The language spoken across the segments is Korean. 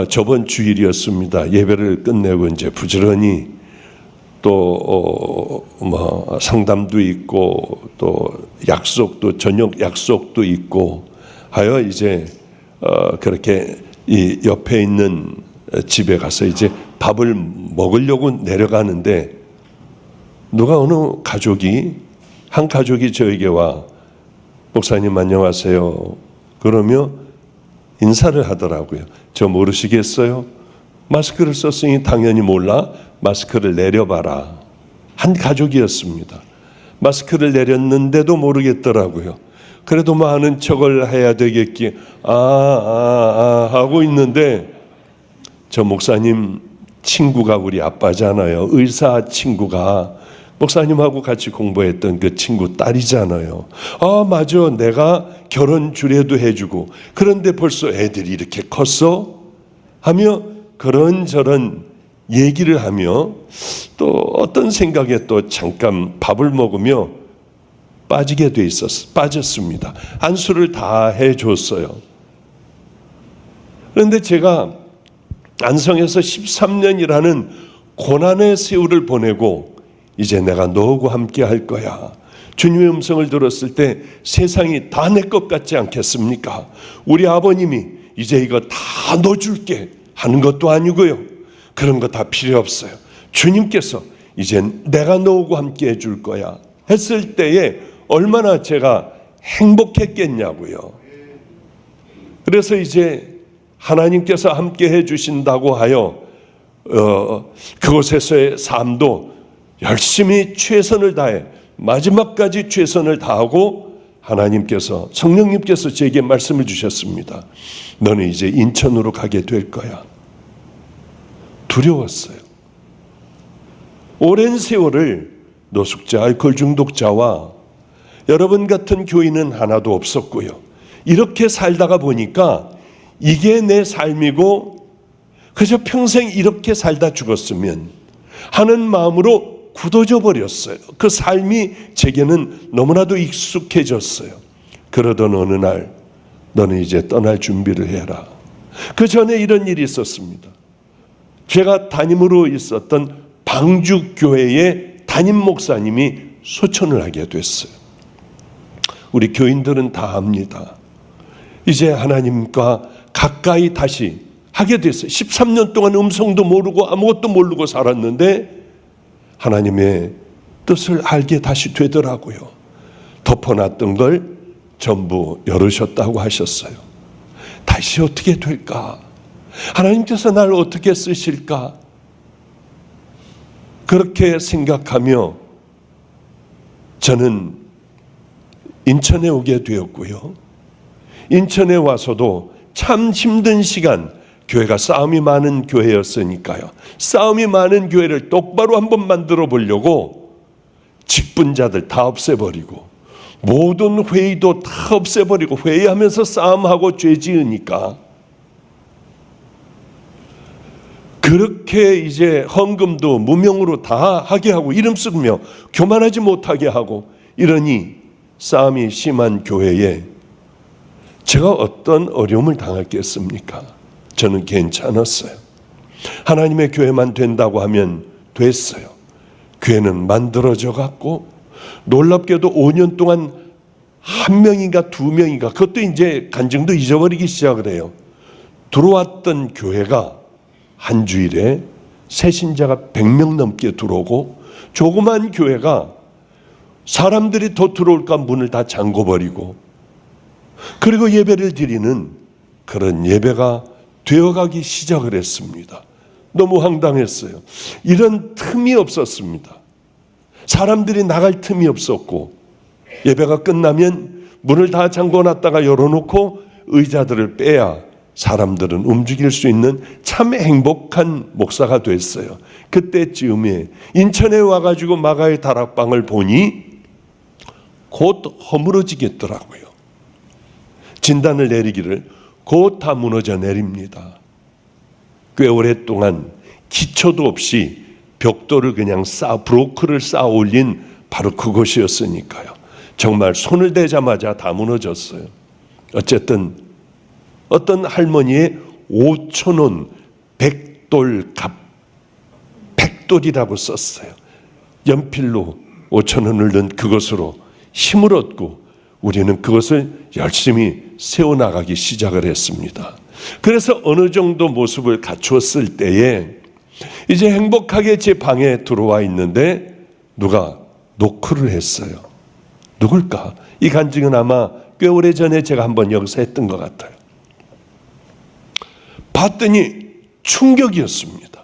저번 주일이었습니다. 예배를 끝내고 이제 부지런히 또 상담도 있고 또 약속도 저녁 약속도 있고 하여 이제 그렇게 이 옆에 있는 집에 가서 이제 밥을 먹으려고 내려가는데 누가 한 가족이 저에게 와 목사님 안녕하세요 그러며 인사를 하더라고요. 저 모르시겠어요? 마스크를 썼으니 당연히 몰라. 마스크를 내려봐라. 한 가족이었습니다. 마스크를 내렸는데도 모르겠더라고요. 그래도 아는 척을 해야 되겠기 하고 있는데 저 목사님 친구가 우리 아빠잖아요. 의사 친구가 목사님하고 같이 공부했던 그 친구 딸이잖아요. 맞아. 내가 결혼 주례도 해주고 그런데 벌써 애들이 이렇게 컸어? 하며 그런저런 얘기를 하며 또 어떤 생각에 또 잠깐 밥을 먹으며 빠졌습니다. 안수를 다 해줬어요. 그런데 제가 안성에서 13년이라는 고난의 세월을 보내고 이제 내가 너하고 함께 할 거야. 주님의 음성을 들었을 때 세상이 다 내 것 같지 않겠습니까? 우리 아버님이 이제 이거 다 넣어줄게 하는 것도 아니고요. 그런 거 다 필요 없어요. 주님께서 이제 내가 너하고 함께 해줄 거야 했을 때에 얼마나 제가 행복했겠냐고요. 그래서 이제 하나님께서 함께 해주신다고 하여 그곳에서의 삶도 열심히 최선을 다해 마지막까지 최선을 다하고 하나님께서 성령님께서 제게 말씀을 주셨습니다. 너는 이제 인천으로 가게 될 거야. 두려웠어요. 오랜 세월을 노숙자, 알코올 중독자와 여러분 같은 교인은 하나도 없었고요. 이렇게 살다가 보니까 이게 내 삶이고 그저 평생 이렇게 살다 죽었으면 하는 마음으로 굳어져 버렸어요. 그 삶이 제게는 너무나도 익숙해졌어요. 그러던 어느 날 너는 이제 떠날 준비를 해라. 그 전에 이런 일이 있었습니다. 제가 담임으로 있었던 방주교회의 담임 목사님이 소천을 하게 됐어요. 우리 교인들은 다 압니다. 이제 하나님과 가까이 다시 하게 됐어요. 13년 동안 음성도 모르고 아무것도 모르고 살았는데 하나님의 뜻을 알게 다시 되더라고요. 덮어놨던 걸 전부 열으셨다고 하셨어요. 다시 어떻게 될까? 하나님께서 나를 어떻게 쓰실까? 그렇게 생각하며 저는 인천에 오게 되었고요. 인천에 와서도 참 힘든 시간, 교회가 싸움이 많은 교회였으니까요. 싸움이 많은 교회를 똑바로 한번 만들어 보려고 직분자들 다 없애버리고 모든 회의도 다 없애버리고 회의하면서 싸움하고 죄 지으니까 그렇게 이제 헌금도 무명으로 다 하게 하고 이름 쓰며 교만하지 못하게 하고 이러니 싸움이 심한 교회에 제가 어떤 어려움을 당했겠습니까? 저는 괜찮았어요. 하나님의 교회만 된다고 하면 됐어요. 교회는 만들어져 갔고 놀랍게도 5년 동안 한 명인가 두 명인가 그것도 이제 간증도 잊어버리기 시작을 해요. 들어왔던 교회가 한 주일에 새 신자가 100명 넘게 들어오고 조그만 교회가 사람들이 더 들어올까 문을 다 잠궈버리고 그리고 예배를 드리는 그런 예배가 되어가기 시작을 했습니다. 너무 황당했어요. 이런 틈이 없었습니다. 사람들이 나갈 틈이 없었고 예배가 끝나면 문을 다 잠궈놨다가 열어놓고 의자들을 빼야 사람들은 움직일 수 있는 참 행복한 목사가 됐어요. 그때쯤에 인천에 와가지고 마가의 다락방을 보니 곧 허물어지겠더라고요. 진단을 내리기를 곧 다 무너져 내립니다. 꽤 오랫동안 기초도 없이 벽돌을 그냥 브로크를 쌓아 올린 바로 그것이었으니까요. 정말 손을 대자마자 다 무너졌어요. 어쨌든 어떤 할머니의 5,000원 백돌값, 백돌이라고 썼어요. 연필로 5,000원을 넣은 그것으로 힘을 얻고 우리는 그것을 열심히 세워나가기 시작을 했습니다. 그래서 어느 정도 모습을 갖추었을 때에 이제 행복하게 제 방에 들어와 있는데 누가 노크를 했어요. 누굴까? 이 간증은 아마 꽤 오래전에 제가 한번 여기서 했던 것 같아요. 봤더니 충격이었습니다.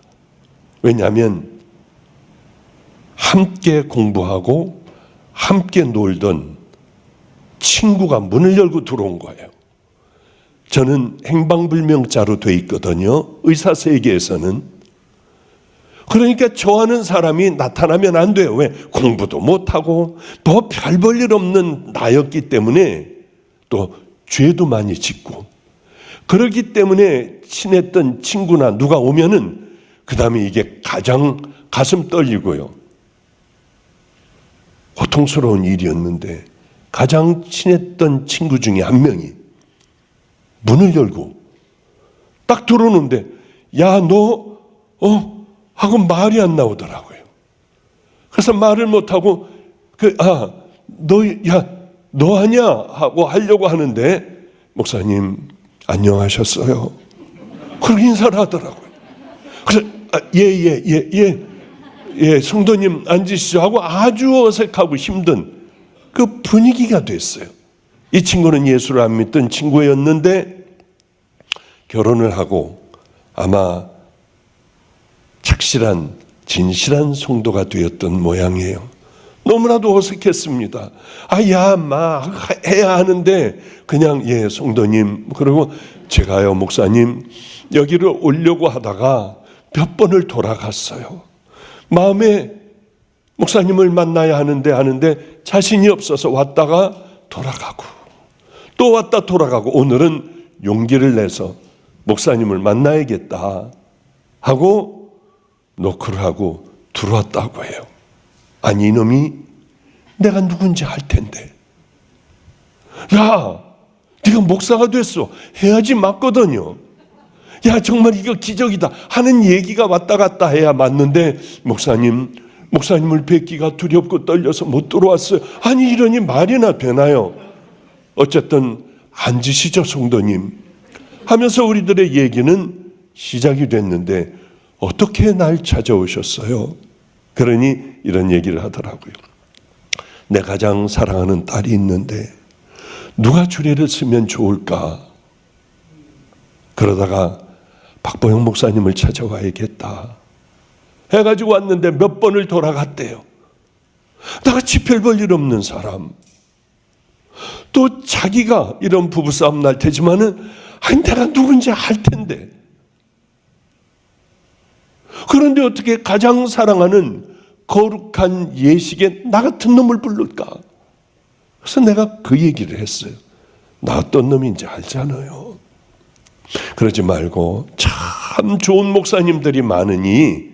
왜냐하면 함께 공부하고 함께 놀던 친구가 문을 열고 들어온 거예요. 저는 행방불명자로 돼 있거든요. 의사 세계에서는. 그러니까 좋아하는 사람이 나타나면 안 돼요. 왜? 공부도 못하고 뭐 별 볼 일 없는 나였기 때문에 또 죄도 많이 짓고 그렇기 때문에 친했던 친구나 누가 오면은 그 다음에 이게 가장 가슴 떨리고요. 고통스러운 일이었는데 가장 친했던 친구 중에 한 명이 문을 열고 딱 들어오는데 야, 너 하고 말이 안 나오더라고요. 그래서 말을 못하고 너 하냐? 하고 하려고 하는데 목사님 안녕하셨어요? 그렇게 인사를 하더라고요. 그래서 예, 성도님 앉으시죠 하고 아주 어색하고 힘든 그 분위기가 됐어요. 이 친구는 예수를 안 믿던 친구였는데 결혼을 하고 아마 착실한 진실한 성도가 되었던 모양이에요. 너무나도 어색했습니다. 해야 하는데 그냥 예, 성도님. 그리고 제가요, 목사님 여기를 오려고 하다가 몇 번을 돌아갔어요. 마음에 목사님을 만나야 하는데 자신이 없어서 왔다가 돌아가고 또 왔다 돌아가고 오늘은 용기를 내서 목사님을 만나야겠다 하고 노크를 하고 들어왔다고 해요. 아니 이놈이 내가 누군지 알 텐데 야 네가 목사가 됐어 해야지 맞거든요. 야 정말 이거 기적이다 하는 얘기가 왔다 갔다 해야 맞는데 목사님을 뵙기가 두렵고 떨려서 못 들어왔어요. 아니 이러니 말이나 되나요? 어쨌든 앉으시죠 성도님 하면서 우리들의 얘기는 시작이 됐는데 어떻게 날 찾아오셨어요? 그러니 이런 얘기를 하더라고요. 내 가장 사랑하는 딸이 있는데 누가 주례를 쓰면 좋을까? 그러다가 박보영 목사님을 찾아와야겠다 해가지고 왔는데 몇 번을 돌아갔대요. 나같이 별 볼 일 없는 사람. 또 자기가 이런 부부싸움 날 테지만은 내가 누군지 알 텐데. 그런데 어떻게 가장 사랑하는 거룩한 예식에 나 같은 놈을 부를까? 그래서 내가 그 얘기를 했어요. 나 어떤 놈인지 알잖아요. 그러지 말고 참 좋은 목사님들이 많으니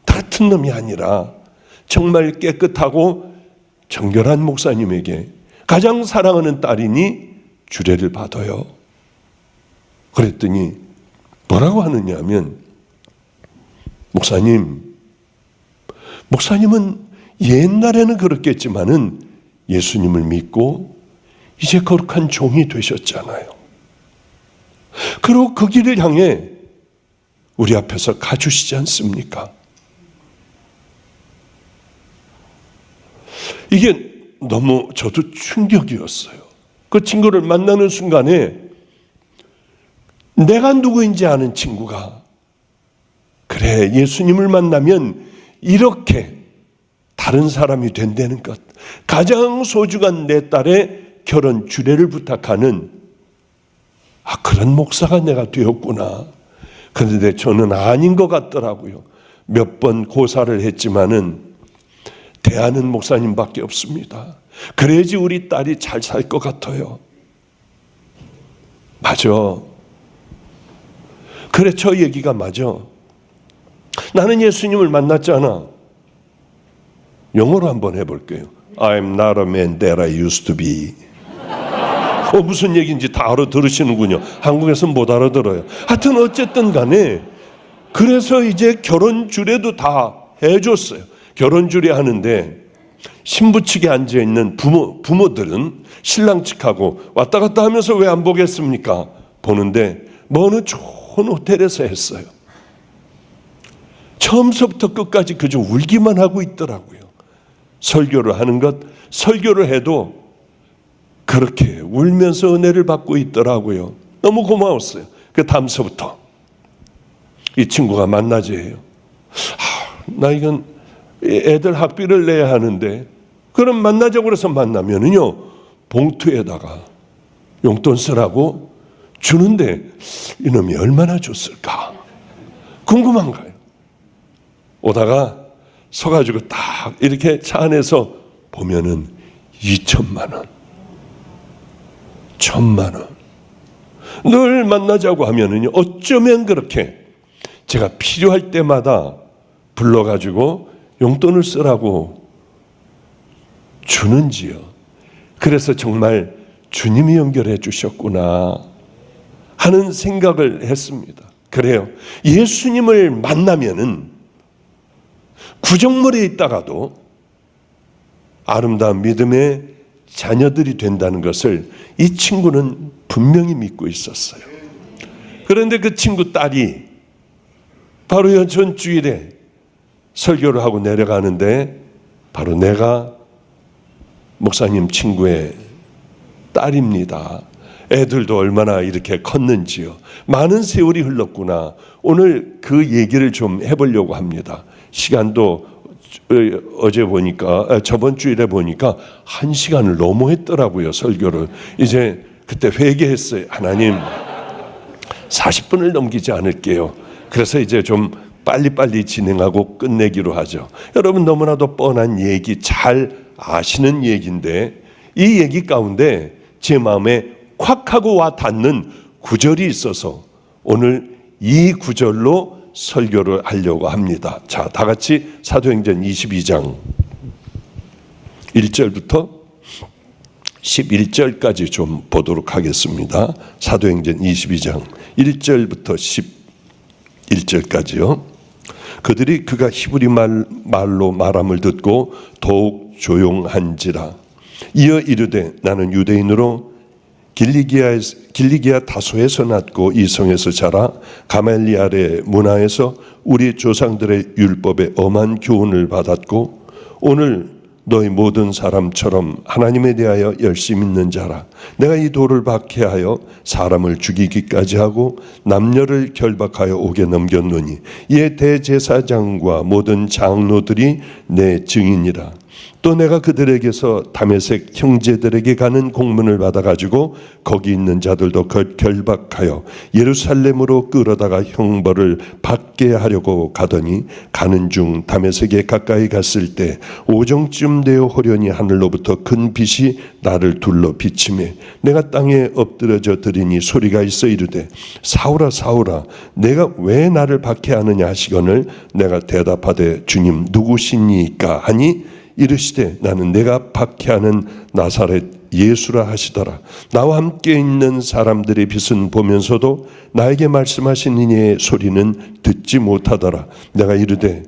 나 같은 놈이 아니라 정말 깨끗하고 정결한 목사님에게 가장 사랑하는 딸이니 주례를 받아요. 그랬더니 뭐라고 하느냐 하면 목사님은 옛날에는 그렇겠지만은 예수님을 믿고 이제 거룩한 종이 되셨잖아요. 그리고 그 길을 향해 우리 앞에서 가주시지 않습니까? 이게 너무 저도 충격이었어요. 그 친구를 만나는 순간에 내가 누구인지 아는 친구가 그래 예수님을 만나면 이렇게 다른 사람이 된다는 것, 가장 소중한 내 딸의 결혼 주례를 부탁하는 그런 목사가 내가 되었구나. 그런데 저는 아닌 것 같더라고요. 몇 번 고사를 했지만은 대하는 목사님밖에 없습니다. 그래야지 우리 딸이 잘 살 것 같아요. 맞아. 그래 저 얘기가 맞아. 나는 예수님을 만났잖아. 영어로 한번 해볼게요. I'm not a man that I used to be. 무슨 얘기인지 다 알아들으시는군요. 한국에서는 못 알아들어요. 하여튼 어쨌든 간에 그래서 이제 결혼 주례도 다 해줬어요. 결혼 주례 하는데 신부 측에 앉아있는 부모들은 신랑 측하고 왔다 갔다 하면서 왜 안 보겠습니까? 보는데 어느 좋은 호텔에서 했어요. 처음서부터 끝까지 그저 울기만 하고 있더라고요. 설교를 하는 것, 설교를 해도 그렇게 울면서 은혜를 받고 있더라고요. 너무 고마웠어요. 그 다음서부터 이 친구가 만나자예요. 나 이건 애들 학비를 내야 하는데, 그럼 만나자고 그래서 만나면은요, 봉투에다가 용돈 쓰라고 주는데 이놈이 얼마나 줬을까 궁금한 거예요. 오다가 서가지고 딱 이렇게 차 안에서 보면은 2천만 원, 1,000만 원. 늘 만나자고 하면은요, 어쩌면 그렇게 제가 필요할 때마다 불러가지고 용돈을 쓰라고 주는지요. 그래서 정말 주님이 연결해 주셨구나 하는 생각을 했습니다. 그래요. 예수님을 만나면은 구정물에 있다가도 아름다운 믿음의 자녀들이 된다는 것을 이 친구는 분명히 믿고 있었어요. 그런데 그 친구 딸이 바로 전주일에 설교를 하고 내려가는데 바로 내가 목사님 친구의 딸입니다. 애들도 얼마나 이렇게 컸는지요. 많은 세월이 흘렀구나. 오늘 그 얘기를 좀 해보려고 합니다. 시간도 어제 보니까 저번 주일에 보니까 1시간을 너무 했더라고요. 설교를. 이제 그때 회개했어요. 하나님 40분을 넘기지 않을게요. 그래서 이제 좀 빨리빨리 진행하고 끝내기로 하죠. 여러분 너무나도 뻔한 얘기, 잘 아시는 얘기인데 이 얘기 가운데 제 마음에 콱 하고 와 닿는 구절이 있어서 오늘 이 구절로 설교를 하려고 합니다. 자, 다 같이 사도행전 22장 1절부터 11절까지 좀 보도록 하겠습니다. 사도행전 22장 1절부터 11절까지요. 그들이 그가 히브리 말로 말함을 듣고 더욱 조용한지라. 이어 이르되 나는 유대인으로 길리기아 다소에서 났고 이 성에서 자라 가말리엘의 문화에서 우리 조상들의 율법에 엄한 교훈을 받았고 오늘 너희 모든 사람처럼 하나님에 대하여 열심 있는 자라. 내가 이 돌을 박해하여 사람을 죽이기까지 하고 남녀를 결박하여 옥에 넘겼노니 이에 대제사장과 모든 장로들이 내 증인이라. 또 내가 그들에게서 다메섹 형제들에게 가는 공문을 받아가지고 거기 있는 자들도 결박하여 예루살렘으로 끌어다가 형벌을 받게 하려고 가더니 가는 중 다메섹에 가까이 갔을 때 오정쯤 되어 호련히 하늘로부터 큰 빛이 나를 둘러 비치매 내가 땅에 엎드려져 들으니 소리가 있어 이르되 사울아 사울아 내가 왜 나를 박해하느냐 하시거늘 내가 대답하되 주님 누구시니까 하니 이르시되 나는 내가 박해하는 나사렛 예수라 하시더라. 나와 함께 있는 사람들의 빛은 보면서도 나에게 말씀하신 이의 소리는 듣지 못하더라. 내가 이르되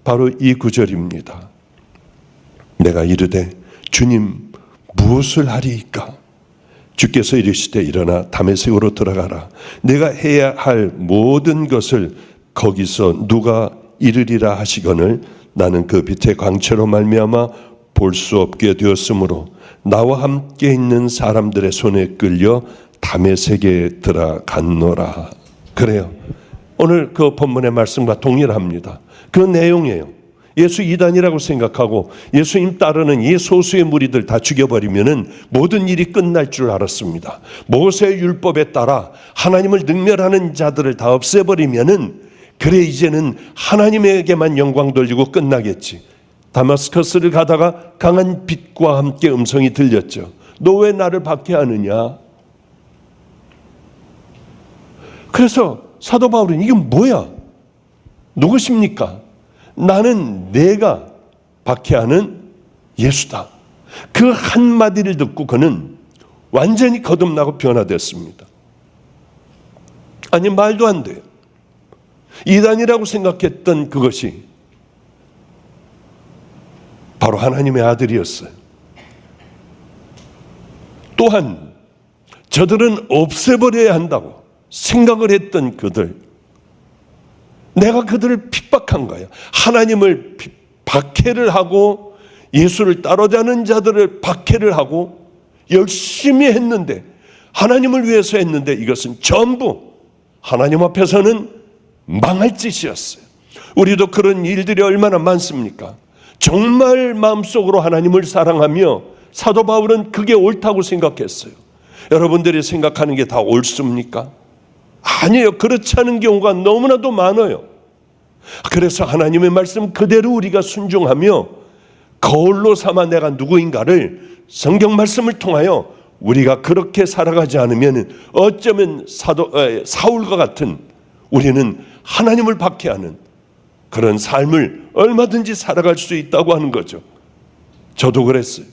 바로 이 구절입니다. 내가 이르되 주님 무엇을 하리이까? 주께서 이르시되 일어나 다메섹으로 들어가라. 내가 해야 할 모든 것을 거기서 누가 이르리라 하시거늘 나는 그 빛의 광채로 말미암아 볼 수 없게 되었으므로 나와 함께 있는 사람들의 손에 끌려 다메섹에 들어갔노라. 그래요. 오늘 그 본문의 말씀과 동일합니다. 그 내용이에요. 예수 이단이라고 생각하고 예수님 따르는 이 소수의 무리들 다 죽여버리면은 모든 일이 끝날 줄 알았습니다. 모세의 율법에 따라 하나님을 능멸하는 자들을 다 없애버리면은 그래 이제는 하나님에게만 영광 돌리고 끝나겠지. 다마스커스를 가다가 강한 빛과 함께 음성이 들렸죠. 너 왜 나를 박해하느냐? 그래서 사도 바울은 이게 뭐야? 누구십니까? 나는 내가 박해하는 예수다. 그 한마디를 듣고 그는 완전히 거듭나고 변화됐습니다. 아니, 말도 안 돼요. 이단이라고 생각했던 그것이 바로 하나님의 아들이었어요. 또한 저들은 없애버려야 한다고 생각을 했던 그들, 내가 그들을 핍박한 거예요. 하나님을 박해를 하고 예수를 따르자는 자들을 박해를 하고 열심히 했는데, 하나님을 위해서 했는데 이것은 전부 하나님 앞에서는 망할 짓이었어요. 우리도 그런 일들이 얼마나 많습니까? 정말 마음속으로 하나님을 사랑하며 사도 바울은 그게 옳다고 생각했어요. 여러분들이 생각하는 게 다 옳습니까? 아니에요. 그렇지 않은 경우가 너무나도 많아요. 그래서 하나님의 말씀 그대로 우리가 순종하며 거울로 삼아 내가 누구인가를 성경 말씀을 통하여 우리가 그렇게 살아가지 않으면 어쩌면 사울과 같은 우리는 하나님을 박해하는 그런 삶을 얼마든지 살아갈 수 있다고 하는 거죠. 저도 그랬어요.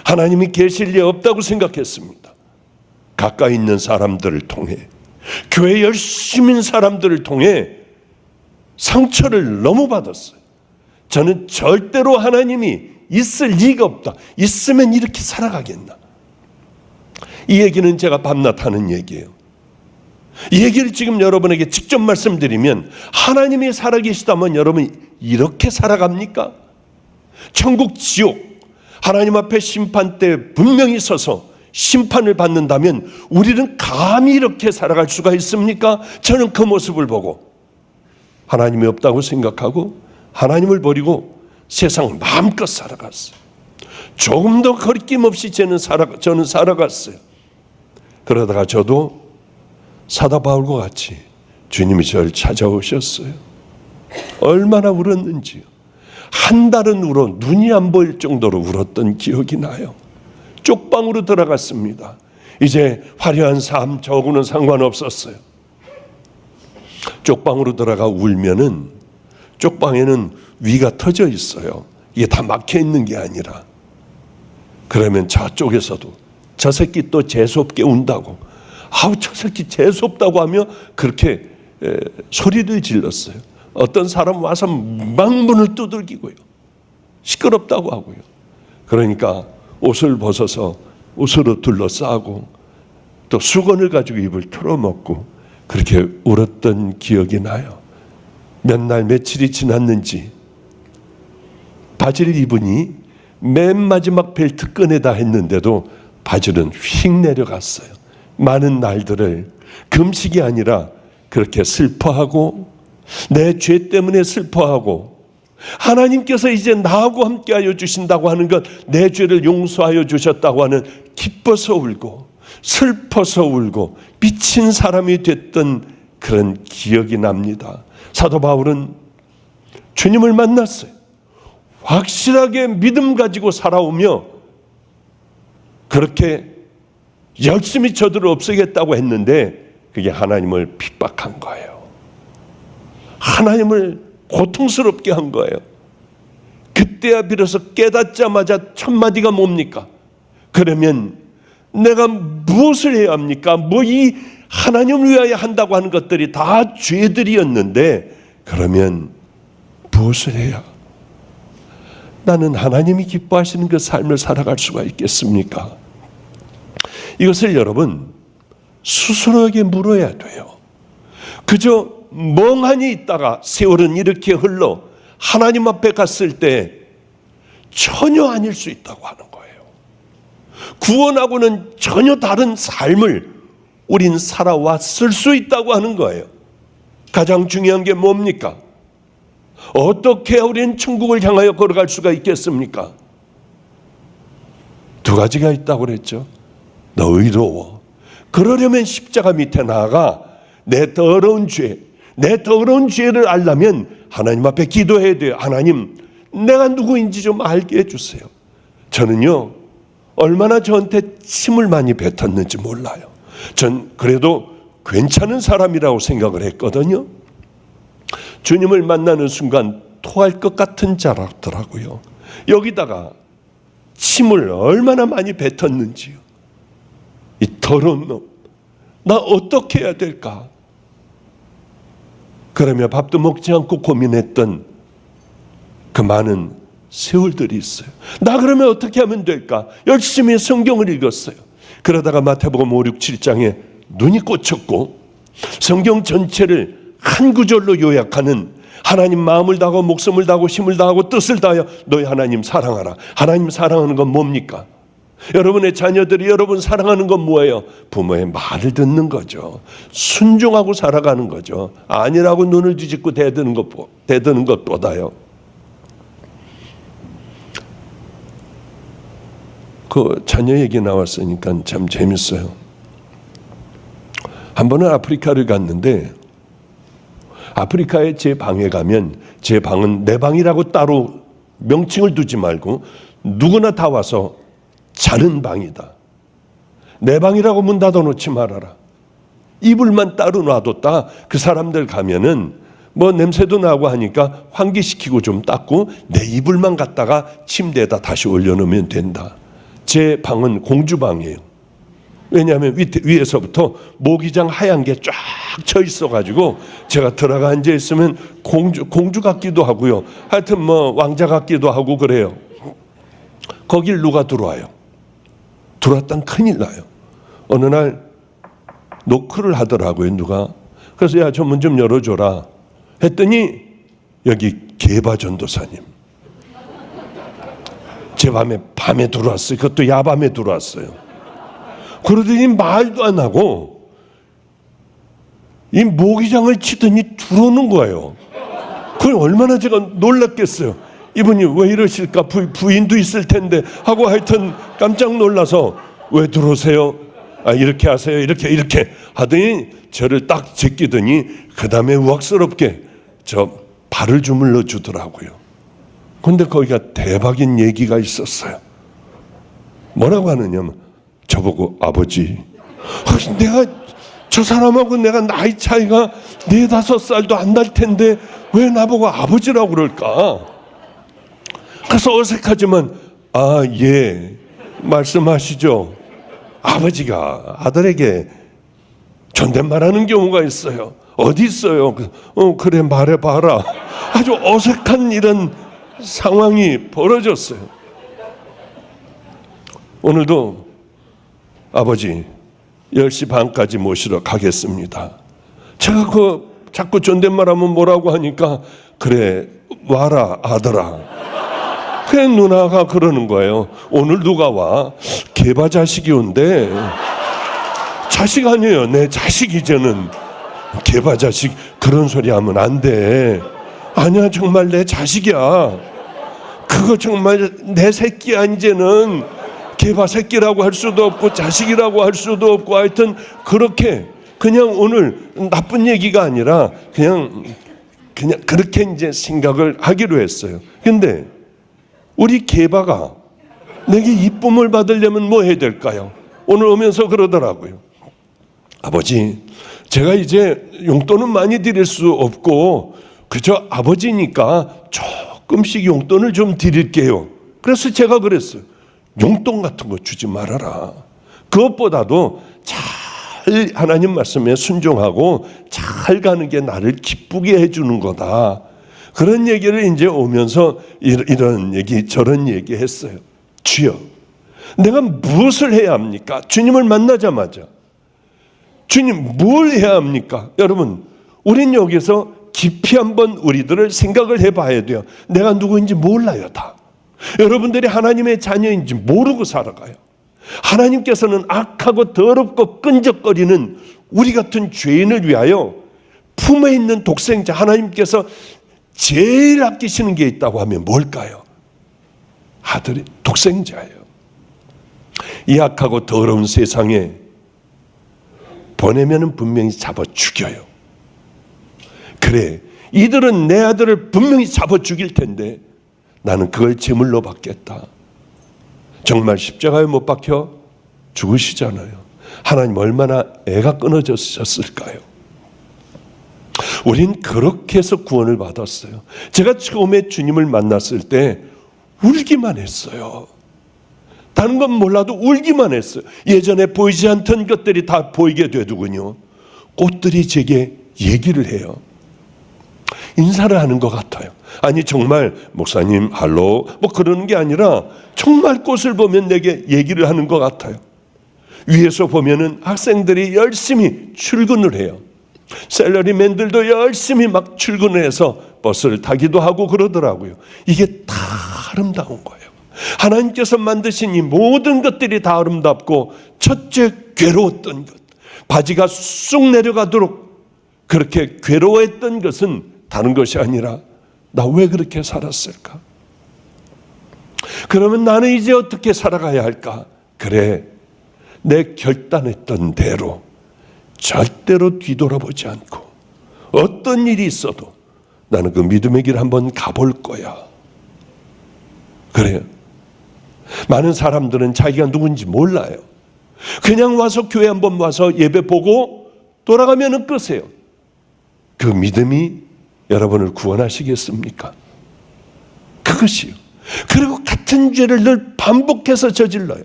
하나님이 계실 리 없다고 생각했습니다. 가까이 있는 사람들을 통해, 교회 열심인 사람들을 통해 상처를 너무 받았어요. 저는 절대로 하나님이 있을 리가 없다. 있으면 이렇게 살아가겠나. 이 얘기는 제가 밤낮 하는 얘기예요. 이 얘기를 지금 여러분에게 직접 말씀드리면, 하나님이 살아계시다면 여러분 이렇게 살아갑니까? 천국, 지옥, 하나님 앞에 심판대 분명히 서서 심판을 받는다면 우리는 감히 이렇게 살아갈 수가 있습니까? 저는 그 모습을 보고 하나님이 없다고 생각하고 하나님을 버리고 세상 마음껏 살아갔어요. 조금 더 거리낌없이 저는 살아갔어요. 그러다가 저도 사도 바울과 같이 주님이 저를 찾아오셨어요. 얼마나 울었는지요. 한 달은 울어 눈이 안 보일 정도로 울었던 기억이 나요. 쪽방으로 들어갔습니다. 이제 화려한 삶 저하고는 상관없었어요. 쪽방으로 들어가 울면은 쪽방에는 위가 터져 있어요. 이게 다 막혀 있는 게 아니라. 그러면 저쪽에서도 저 새끼 또 재수없게 운다고, 아우 저 새끼 재수없다고 하며 그렇게 소리를 질렀어요. 어떤 사람 와서 막 문을 두들기고요. 시끄럽다고 하고요. 그러니까 옷을 벗어서 옷으로 둘러싸고 또 수건을 가지고 입을 털어먹고 그렇게 울었던 기억이 나요. 몇 날 며칠이 지났는지 바지를 입으니 맨 마지막 벨트 꺼내다 했는데도 바지는 휙 내려갔어요. 많은 날들을 금식이 아니라 그렇게 슬퍼하고 내 죄 때문에 슬퍼하고, 하나님께서 이제 나하고 함께하여 주신다고 하는 것, 내 죄를 용서하여 주셨다고 하는 기뻐서 울고 슬퍼서 울고 미친 사람이 됐던 그런 기억이 납니다. 사도 바울은 주님을 만났어요. 확실하게 믿음 가지고 살아오며 그렇게 열심히 저들을 없애겠다고 했는데 그게 하나님을 핍박한 거예요. 하나님을 고통스럽게 한 거예요. 그때야 비로소 깨닫자마자 첫 마디가 뭡니까? 그러면 내가 무엇을 해야 합니까? 뭐 이 하나님을 위하여 한다고 하는 것들이 다 죄들이었는데 그러면 무엇을 해야 나는 하나님이 기뻐하시는 그 삶을 살아갈 수가 있겠습니까? 이것을 여러분 스스로에게 물어야 돼요. 그저 멍하니 있다가 세월은 이렇게 흘러 하나님 앞에 갔을 때 전혀 아닐 수 있다고 하는 거예요. 구원하고는 전혀 다른 삶을 우린 살아왔을 수 있다고 하는 거예요. 가장 중요한 게 뭡니까? 어떻게 우리는 천국을 향하여 걸어갈 수가 있겠습니까? 두 가지가 있다고 그랬죠. 너 의로워. 그러려면 십자가 밑에 나아가 내 더러운 죄를 알려면 하나님 앞에 기도해야 돼요. 하나님, 내가 누구인지 좀 알게 해주세요. 저는요, 얼마나 저한테 침을 많이 뱉었는지 몰라요. 전 그래도 괜찮은 사람이라고 생각을 했거든요. 주님을 만나는 순간 토할 것 같은 자라더라고요. 여기다가 침을 얼마나 많이 뱉었는지요. 이 더러운 놈, 나 어떻게 해야 될까? 그러며 밥도 먹지 않고 고민했던 그 많은 세월들이 있어요. 나 그러면 어떻게 하면 될까? 열심히 성경을 읽었어요. 그러다가 마태복음 5, 6, 7장에 눈이 꽂혔고 성경 전체를 한 구절로 요약하는 하나님 마음을 다하고 목숨을 다하고 힘을 다하고 뜻을 다하여 너희 하나님 사랑하라. 하나님 사랑하는 건 뭡니까? 여러분의 자녀들이 여러분 사랑하는 건 뭐예요? 부모의 말을 듣는 거죠. 순종하고 살아가는 거죠. 아니라고 눈을 뒤집고 대드는 것보다요. 그 자녀 얘기 나왔으니까 참 재밌어요. 한 번은 아프리카를 갔는데 아프리카에 제 방에 가면 제 방은 내 방이라고 따로 명칭을 두지 말고 누구나 다 와서 자는 방이다. 내 방이라고 문 닫아놓지 말아라. 이불만 따로 놔뒀다. 그 사람들 가면은 뭐 냄새도 나고 하니까 환기시키고 좀 닦고 내 이불만 갖다가 침대에다 다시 올려놓으면 된다. 제 방은 공주방이에요. 왜냐하면 위에서부터 모기장 하얀 게 쫙 쳐 있어가지고 제가 들어가 앉아 있으면 공주 같기도 하고요. 하여튼 뭐 왕자 같기도 하고 그래요. 거길 누가 들어와요. 들어왔단 큰일 나요. 어느 날 노크를 하더라고요, 누가. 그래서 야, 저 문 좀 열어줘라 했더니 여기 개바 전도사님. 제 밤에 들어왔어요. 그것도 야밤에 들어왔어요. 그러더니 말도 안 하고 이 모기장을 치더니 들어오는 거예요. 그걸 얼마나 제가 놀랐겠어요. 이분이 왜 이러실까? 부인도 있을 텐데 하고 하여튼 깜짝 놀라서 왜 들어오세요? 아, 이렇게 하세요. 이렇게 하더니 저를 딱 제끼더니 그 다음에 우악스럽게 저 발을 주물러 주더라고요. 근데 거기가 대박인 얘기가 있었어요. 뭐라고 하느냐면 저보고 아버지, 내가 저 사람하고 내가 나이 차이가 4-5살도 안 날 텐데 왜 나보고 아버지라고 그럴까? 그래서 어색하지만 아, 예, 말씀하시죠. 아버지가 아들에게 존댓말하는 경우가 있어요. 어디 있어요? 그래 말해봐라. 아주 어색한 이런 상황이 벌어졌어요. 오늘도 아버지 10시 반까지 모시러 가겠습니다. 제가 자꾸 존댓말하면 뭐라고 하니까 그래 와라 아들아. 그 누나가 그러는 거예요. 오늘 누가 와? 개바 자식이 온대. 자식 아니에요. 내 자식이제는. 개바 자식 그런 소리 하면 안 돼. 아니야 정말 내 자식이야. 그거 정말 내 새끼야. 이제는 개바 새끼라고 할 수도 없고 자식이라고 할 수도 없고 하여튼 그렇게 그냥 오늘 나쁜 얘기가 아니라 그냥 그렇게 이제 생각을 하기로 했어요. 근데 우리 개바가 내게 이쁨을 받으려면 뭐 해야 될까요? 오늘 오면서 그러더라고요. 아버지, 제가 이제 용돈은 많이 드릴 수 없고 그저 아버지니까 조금씩 용돈을 좀 드릴게요. 그래서 제가 그랬어요. 용돈 같은 거 주지 말아라. 그것보다도 잘 하나님 말씀에 순종하고 잘 가는 게 나를 기쁘게 해주는 거다. 그런 얘기를 이제 오면서 이런 얘기 저런 얘기 했어요. 주여, 내가 무엇을 해야 합니까? 주님을 만나자마자 주님 뭘 해야 합니까? 여러분, 우린 여기서 깊이 한번 우리들을 생각을 해봐야 돼요. 내가 누구인지 몰라요 다. 여러분들이 하나님의 자녀인지 모르고 살아가요. 하나님께서는 악하고 더럽고 끈적거리는 우리 같은 죄인을 위하여 품에 있는 독생자, 하나님께서 제일 아끼시는 게 있다고 하면 뭘까요? 아들이 독생자예요. 이 악하고 더러운 세상에 보내면은 분명히 잡아 죽여요. 그래, 이들은 내 아들을 분명히 잡아 죽일 텐데 나는 그걸 제물로 받겠다. 정말 십자가에 못 박혀 죽으시잖아요. 하나님 얼마나 애가 끊어졌을까요? 우린 그렇게 해서 구원을 받았어요. 제가 처음에 주님을 만났을 때 울기만 했어요. 다른 건 몰라도 울기만 했어요. 예전에 보이지 않던 것들이 다 보이게 되더군요. 꽃들이 제게 얘기를 해요. 인사를 하는 것 같아요. 아니 정말 목사님 할로 뭐 그러는 게 아니라 정말 꽃을 보면 내게 얘기를 하는 것 같아요. 위에서 보면은 학생들이 열심히 출근을 해요. 샐러리맨들도 열심히 막 출근을 해서 버스를 타기도 하고 그러더라고요. 이게 다 아름다운 거예요. 하나님께서 만드신 이 모든 것들이 다 아름답고, 첫째 괴로웠던 것, 바지가 쑥 내려가도록 그렇게 괴로워했던 것은 다른 것이 아니라 나 왜 그렇게 살았을까? 그러면 나는 이제 어떻게 살아가야 할까? 그래, 내 결단했던 대로 절대로 뒤돌아보지 않고 어떤 일이 있어도 나는 그 믿음의 길 한번 가볼 거야. 그래요. 많은 사람들은 자기가 누군지 몰라요. 그냥 와서 교회 한번 와서 예배 보고 돌아가면은 끝이에요. 그 믿음이 여러분을 구원하시겠습니까? 그것이요. 그리고 같은 죄를 늘 반복해서 저질러요.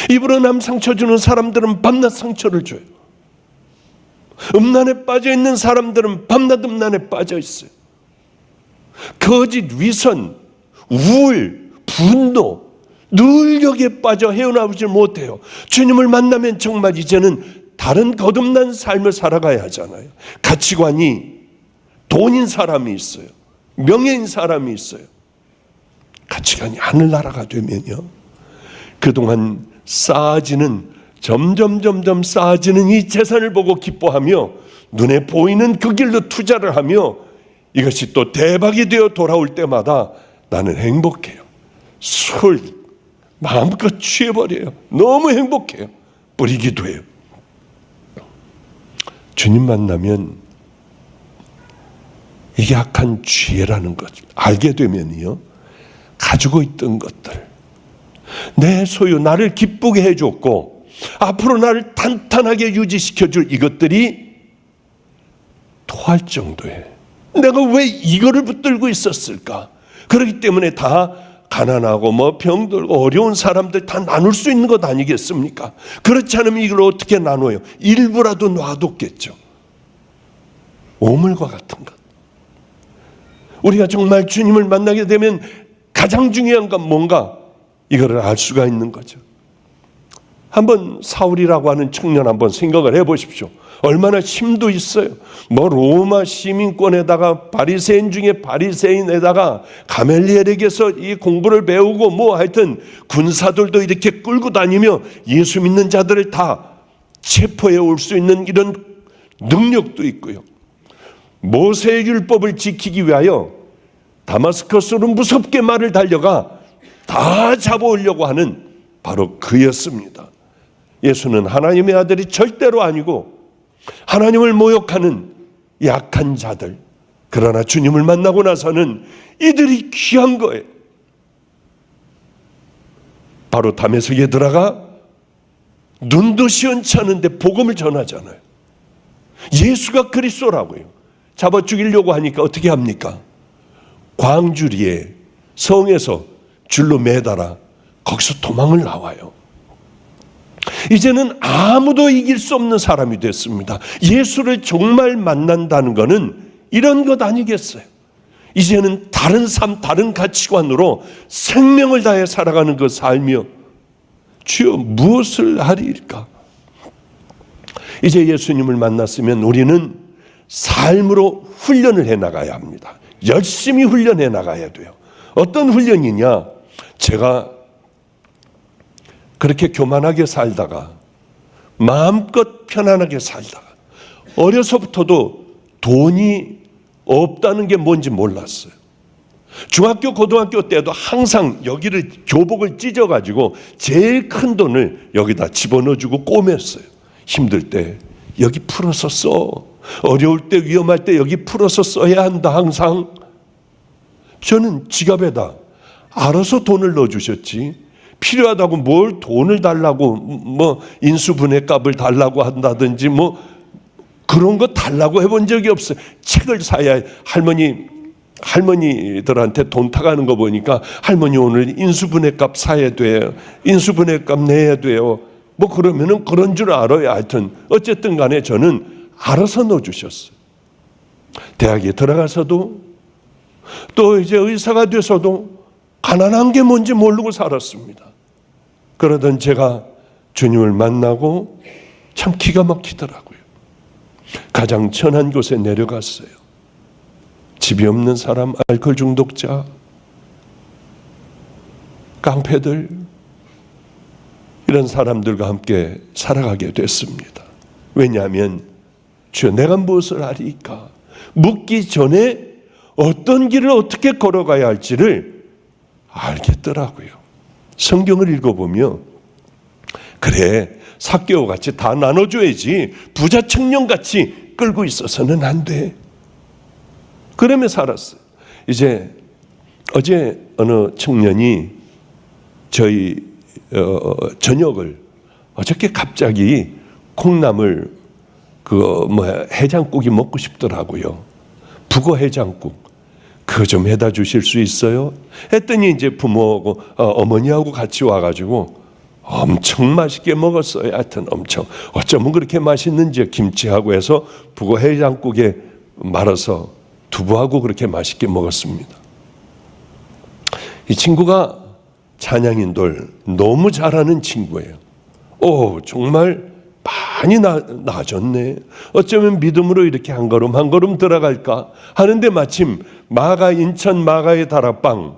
입으로 남 상처 주는 사람들은 밤낮 상처를 줘요. 음란에 빠져 있는 사람들은 밤낮 음란에 빠져 있어요. 거짓, 위선, 우울, 분노, 늘 여기에 빠져 헤어나오지 못해요. 주님을 만나면 정말 이제는 다른 거듭난 삶을 살아가야 하잖아요. 가치관이 돈인 사람이 있어요. 명예인 사람이 있어요. 가치관이 하늘나라가 되면요, 그동안 쌓아지는, 점점 쌓아지는 이 재산을 보고 기뻐하며 눈에 보이는 그 길로 투자를 하며 이것이 또 대박이 되어 돌아올 때마다 나는 행복해요. 술 마음껏 취해버려요. 너무 행복해요. 뿌리기도 해요. 주님 만나면 이게 악한 죄라는 것 알게 되면요, 가지고 있던 것들, 내 소유, 나를 기쁘게 해줬고 앞으로 나를 탄탄하게 유지시켜줄 이것들이 토할 정도에 내가 왜 이거를 붙들고 있었을까? 그렇기 때문에 다 가난하고 뭐 병들고 어려운 사람들 다 나눌 수 있는 것 아니겠습니까? 그렇지 않으면 이걸 어떻게 나눠요? 일부라도 놔뒀겠죠. 오물과 같은 것. 우리가 정말 주님을 만나게 되면 가장 중요한 건 뭔가, 이거를 알 수가 있는 거죠. 한번 사울이라고 하는 청년 한번 생각을 해보십시오. 얼마나 힘도 있어요. 뭐 로마 시민권에다가 바리새인 중에 바리새인에다가 가멜리엘에게서 이 공부를 배우고 뭐 하여튼 군사들도 이렇게 끌고 다니며 예수 믿는 자들을 다 체포해 올 수 있는 이런 능력도 있고요. 모세의 율법을 지키기 위하여 다마스커스로 무섭게 말을 달려가 다 잡아오려고 하는 바로 그였습니다. 예수는 하나님의 아들이 절대로 아니고 하나님을 모욕하는 약한 자들, 그러나 주님을 만나고 나서는 이들이 귀한 거예요. 바로 다메섹에 들어가 눈도 시원치 않은데 복음을 전하잖아요. 예수가 그리스도라고요. 잡아 죽이려고 하니까 어떻게 합니까? 광주리에 성에서 줄로 매달아 거기서 도망을 나와요. 이제는 아무도 이길 수 없는 사람이 됐습니다. 예수를 정말 만난다는 것은 이런 것 아니겠어요? 이제는 다른 삶, 다른 가치관으로 생명을 다해 살아가는 그 삶이요, 주여 무엇을 하리일까? 이제 예수님을 만났으면 우리는 삶으로 훈련을 해나가야 합니다. 열심히 훈련해 나가야 돼요. 어떤 훈련이냐? 제가 그렇게 교만하게 살다가 마음껏 편안하게 살다가 어려서부터도 돈이 없다는 게 뭔지 몰랐어요. 중학교 고등학교 때도 항상 여기를 교복을 찢어가지고 제일 큰 돈을 여기다 집어넣어주고 꼬맸어요. 힘들 때 여기 풀어서 써, 어려울 때 위험할 때 여기 풀어서 써야 한다. 항상 저는 지갑에다 알아서 돈을 넣어주셨지, 필요하다고 뭘 돈을 달라고 뭐 인수분해 값을 달라고 한다든지 뭐 그런 거 달라고 해본 적이 없어요. 책을 사야 할머니 할머니들한테 돈 타가는 거 보니까 할머니 오늘 인수분해값 사야 돼요. 인수분해값 내야 돼요. 뭐 그러면은 그런 줄 알아요. 하여튼 어쨌든 간에 저는 알아서 넣어주셨어요. 대학에 들어가서도 또 이제 의사가 돼서도 가난한 게 뭔지 모르고 살았습니다. 그러던 제가 주님을 만나고 참 기가 막히더라고요. 가장 천한 곳에 내려갔어요. 집이 없는 사람, 알코올 중독자, 깡패들, 이런 사람들과 함께 살아가게 됐습니다. 왜냐하면 주여 내가 무엇을 하리까? 묻기 전에 어떤 길을 어떻게 걸어가야 할지를 알겠더라고요. 성경을 읽어보면 그래 삭개오 같이 다 나눠줘야지 부자 청년같이 끌고 있어서는 안 돼. 그러며 살았어요. 이제 어제 어느 청년이 저희 저녁을 어저께 갑자기 콩나물 해장국이 먹고 싶더라고요. 북어 해장국 그거 좀 해다 주실 수 있어요? 했더니 이제 부모하고 어머니하고 같이 와가지고 엄청 맛있게 먹었어요. 하여튼 엄청 어쩌면 그렇게 맛있는지 김치하고 해서 북어 해장국에 말아서 두부하고 그렇게 맛있게 먹었습니다. 이 친구가 찬양인도를 너무 잘하는 친구예요. 정말 많이 나아졌네. 어쩌면 믿음으로 이렇게 한 걸음 한 걸음 들어갈까 하는데 마침 인천 마가의 다락방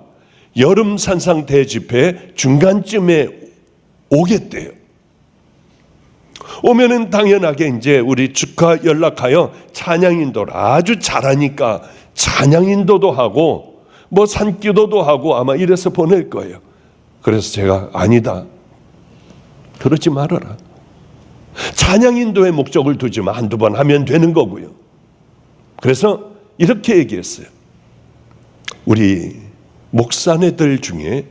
여름 산상 대집회 중간쯤에 오겠대요. 오면은 당연하게 이제 우리 축하 연락하여 찬양인도를 아주 잘하니까 찬양인도도 하고 뭐 산기도도 하고 아마 이래서 보낼 거예요. 그래서 제가 아니다. 그러지 말아라. 찬양인도의 목적을 두지만 한두 번 하면 되는 거고요. 그래서 이렇게 얘기했어요. 우리 목사네들 중에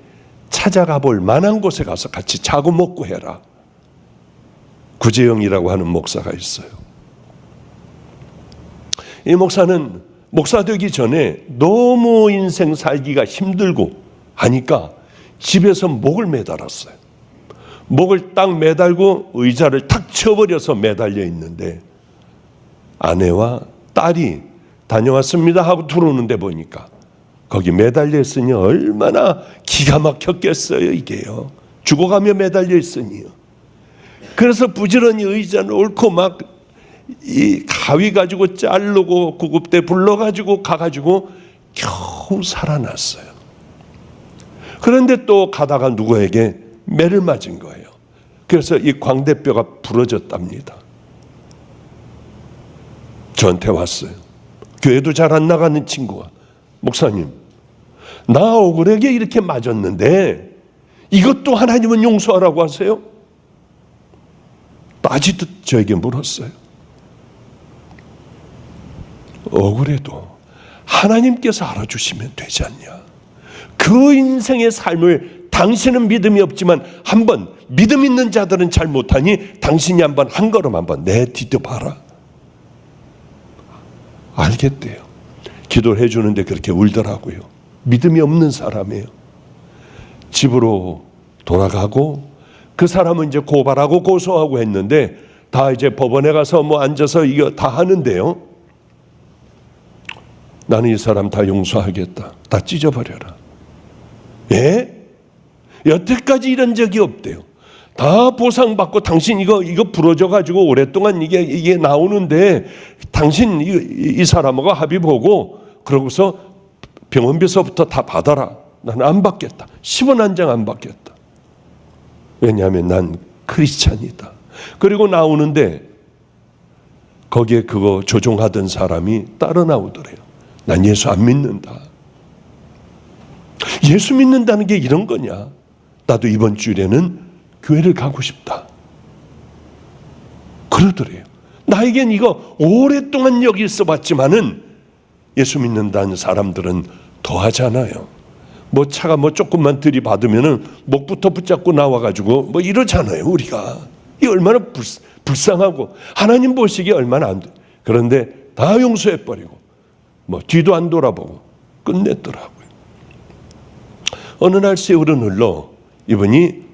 찾아가 볼 만한 곳에 가서 같이 자고 먹고 해라. 구재영이라고 하는 목사가 있어요. 이 목사는 목사 되기 전에 너무 인생 살기가 힘들고 하니까 집에서 목을 매달았어요. 목을 딱 매달고 의자를 탁 쳐버려서 매달려 있는데 아내와 딸이 다녀왔습니다 하고 들어오는데 보니까 거기 매달려 있으니 얼마나 기가 막혔겠어요. 이게요. 죽어가며 매달려 있으니요. 그래서 부지런히 의자를 옳고 막 이 가위 가지고 자르고 구급대 불러가지고 가가지고 겨우 살아났어요. 그런데 또 가다가 누구에게 매를 맞은 거예요. 그래서 이 광대뼈가 부러졌답니다. 저한테 왔어요. 교회도 잘 안 나가는 친구가 목사님 나 억울하게 이렇게 맞았는데 이것도 하나님은 용서하라고 하세요? 따지듯 저에게 물었어요. 억울해도 하나님께서 알아주시면 되지 않냐. 그 인생의 삶을 당신은 믿음이 없지만 한번 믿음 있는 자들은 잘 못하니 당신이 한번 한 걸음 한번 내디뎌봐라. 알겠대요. 기도를 해주는데 그렇게 울더라고요. 믿음이 없는 사람이에요. 집으로 돌아가고 그 사람은 이제 고발하고 고소하고 했는데 다 이제 법원에 가서 뭐 앉아서 이거 다 하는데요. 나는 이 사람 다 용서하겠다. 다 찢어버려라. 예? 여태까지 이런 적이 없대요. 다 보상받고 당신 이거 부러져가지고 오랫동안 이게 나오는데 당신 이 사람하고 합의 보고 그러고서 병원비서부터 다 받아라. 나는 안 받겠다. 10원 한 장 안 받겠다. 왜냐하면 난 크리스찬이다. 그리고 나오는데 거기에 그거 조종하던 사람이 따라 나오더래요. 난 예수 안 믿는다. 예수 믿는다는 게 이런 거냐? 나도 이번 주일에는 교회를 가고 싶다. 그러더래요. 나에겐 이거 오랫동안 여기 있어봤지만은 예수 믿는다는 사람들은 더 하잖아요. 뭐 차가 뭐 조금만 들이받으면은 목부터 붙잡고 나와가지고 뭐 이러잖아요. 우리가 이 얼마나 불쌍하고 하나님 보시기에 얼마나 안 돼. 그런데 다 용서해버리고 뭐 뒤도 안 돌아보고 끝냈더라고요. 어느 날 세월은 흘러 이분이